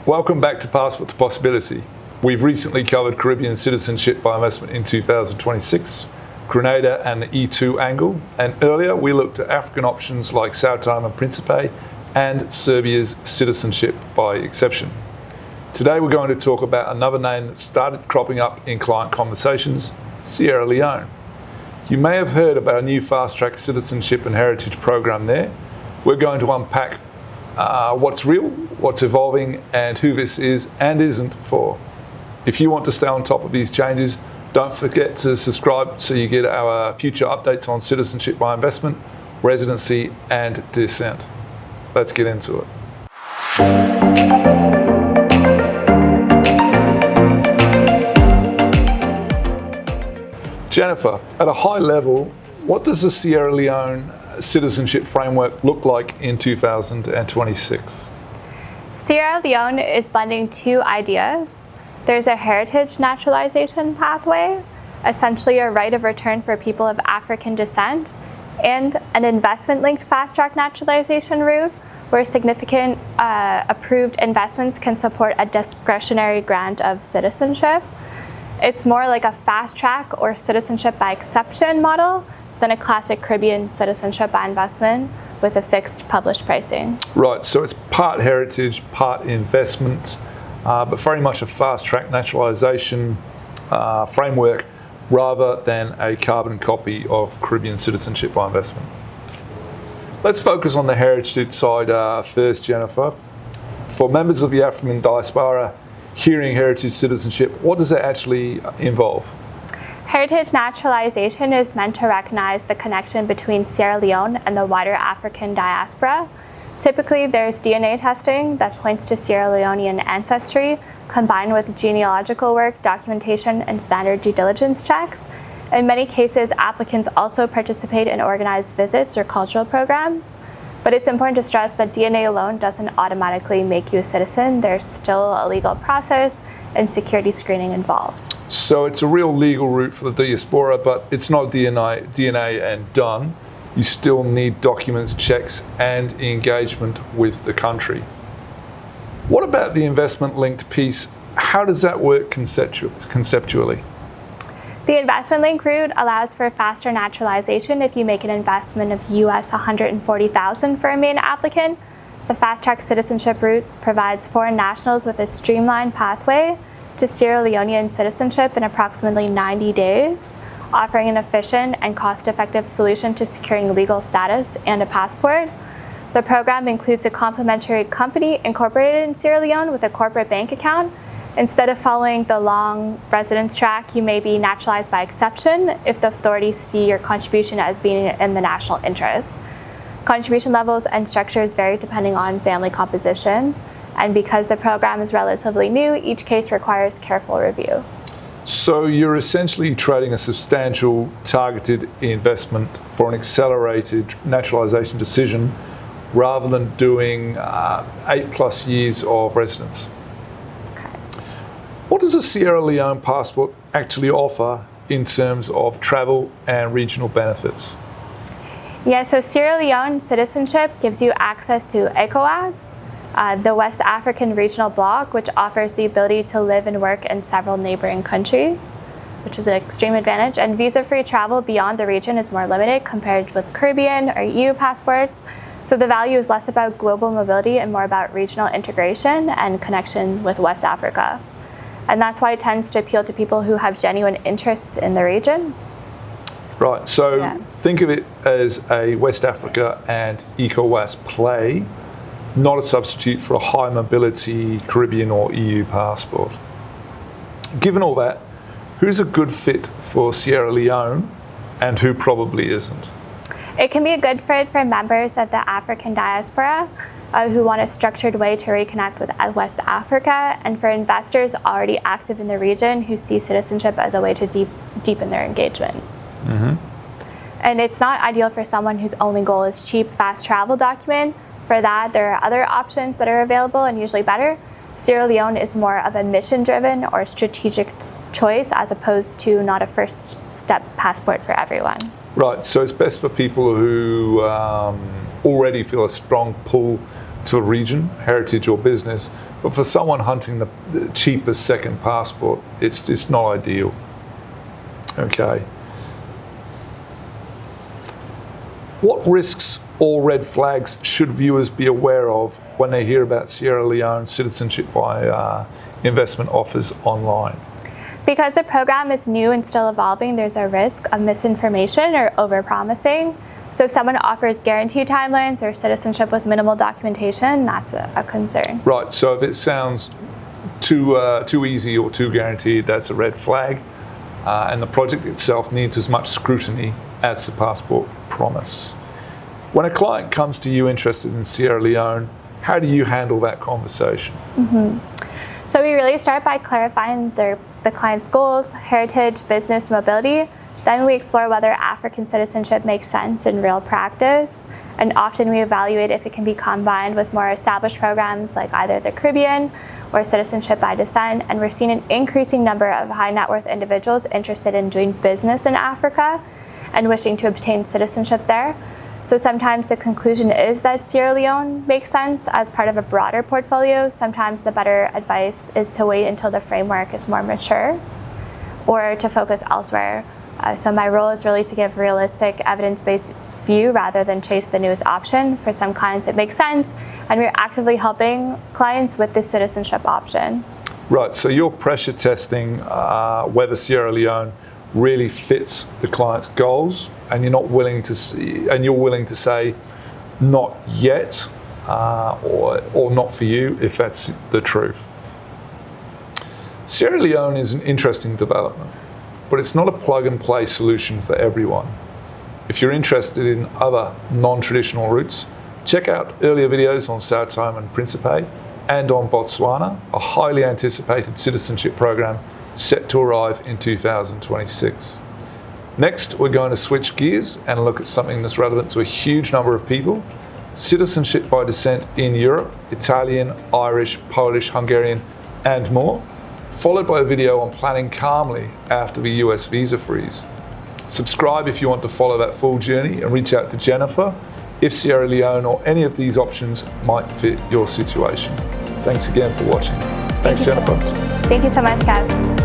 Welcome back to Passport to Possibility. We've recently covered Caribbean citizenship by investment in 2026, Grenada and the E2 angle, and earlier we looked at African options like Sao Tome and Principe and Serbia's citizenship by exception. Today we're going to talk about another name that started cropping up in client conversations, Sierra Leone. You may have heard about a new fast-track citizenship and heritage program there. We're going to unpack what's real, what's evolving, and who this is and isn't for. If you want to stay on top of these changes, don't forget to subscribe so you get our future updates on citizenship by investment, residency, and descent. Let's get into it. Jennifer, at a high level, what does the Sierra Leone citizenship framework look like in 2026? Sierra Leone is blending two ideas. There's a heritage naturalization pathway, essentially a right of return for people of African descent, and an investment-linked fast-track naturalization route where significant approved investments can support a discretionary grant of citizenship. It's more like a fast-track or citizenship by exception model than a classic Caribbean citizenship by investment with a fixed published pricing. Right, so it's part heritage, part investment, but very much a fast-track naturalisation framework rather than a carbon copy of Caribbean citizenship by investment. Let's focus on the heritage side first, Jennifer. For members of the African diaspora, hearing heritage citizenship, what does it actually involve? Heritage naturalization is meant to recognize the connection between Sierra Leone and the wider African diaspora. Typically, there's DNA testing that points to Sierra Leonean ancestry, combined with genealogical work, documentation, and standard due diligence checks. In many cases, applicants also participate in organized visits or cultural programs. But it's important to stress that DNA alone doesn't automatically make you a citizen. There's still a legal process and security screening involved. So it's a real legal route for the diaspora, but it's not DNA and done. You still need documents, checks, and engagement with the country. What about the investment-linked piece? How does that work conceptually? The investment link route allows for faster naturalization if you make an investment of US $140,000 for a main applicant. The fast-track citizenship route provides foreign nationals with a streamlined pathway to Sierra Leonean citizenship in approximately 90 days, offering an efficient and cost-effective solution to securing legal status and a passport. The program includes a complementary company incorporated in Sierra Leone with a corporate bank account. Instead of following the long residence track, you may be naturalized by exception if the authorities see your contribution as being in the national interest. Contribution levels and structures vary depending on family composition, and because the program is relatively new, each case requires careful review. So you're essentially trading a substantial targeted investment for an accelerated naturalization decision rather than doing 8+ years of residence. What does a Sierra Leone passport actually offer in terms of travel and regional benefits? Yeah, so Sierra Leone citizenship gives you access to ECOWAS, the West African regional bloc, which offers the ability to live and work in several neighboring countries, which is an extreme advantage. And visa-free travel beyond the region is more limited compared with Caribbean or EU passports. So the value is less about global mobility and more about regional integration and connection with West Africa. And that's why it tends to appeal to people who have genuine interests in the region. Right, so think of it as a West Africa and ECOWAS play, not a substitute for a high mobility Caribbean or EU passport. Given all that, who's a good fit for Sierra Leone and who probably isn't? It can be a good fit for members of the African diaspora who want a structured way to reconnect with West Africa, and for investors already active in the region who see citizenship as a way to deepen their engagement. Mm-hmm. And it's not ideal for someone whose only goal is cheap, fast travel document. For that, there are other options that are available and usually better. Sierra Leone is more of a mission-driven or strategic choice as opposed to not a first-step passport for everyone. Right, so it's best for people who already feel a strong pull to a region, heritage or business, But for someone hunting the cheapest second passport, it's not ideal. Okay. What risks or red flags should viewers be aware of when they hear about Sierra Leone citizenship by investment offers online? Because the program is new and still evolving, there's a risk of misinformation or overpromising. So if someone offers guaranteed timelines or citizenship with minimal documentation, that's a concern. Right, so if it sounds too easy or too guaranteed, that's a red flag. And the project itself needs as much scrutiny as the passport promise. When a client comes to you interested in Sierra Leone, how do you handle that conversation? So we really start by clarifying the client's goals, heritage, business, mobility. Then we explore whether African citizenship makes sense in real practice. And often we evaluate if it can be combined with more established programs like either the Caribbean or citizenship by descent. And we're seeing an increasing number of high net worth individuals interested in doing business in Africa and wishing to obtain citizenship there. So sometimes the conclusion is that Sierra Leone makes sense as part of a broader portfolio. Sometimes the better advice is to wait until the framework is more mature or to focus elsewhere. So my role is really to give realistic, evidence-based view rather than chase the newest option. For some clients it makes sense, and we're actively helping clients with this citizenship option. Right, so you're pressure testing whether Sierra Leone really fits the client's goals, and you're willing to say not yet or not for you if that's the truth. Sierra Leone is an interesting development, but it's not a plug-and-play solution for everyone. If you're interested in other non-traditional routes, check out earlier videos on Sao Tome and Principe and on Botswana, a highly anticipated citizenship program set to arrive in 2026. Next, we're going to switch gears and look at something that's relevant to a huge number of people: citizenship by descent in Europe, Italian, Irish, Polish, Hungarian, and more, followed by a video on planning calmly after the US visa freeze. Subscribe if you want to follow that full journey, and reach out to Jennifer if Sierra Leone or any of these options might fit your situation. Thanks again for watching. Thanks, Jennifer. Thank you so much, Kev.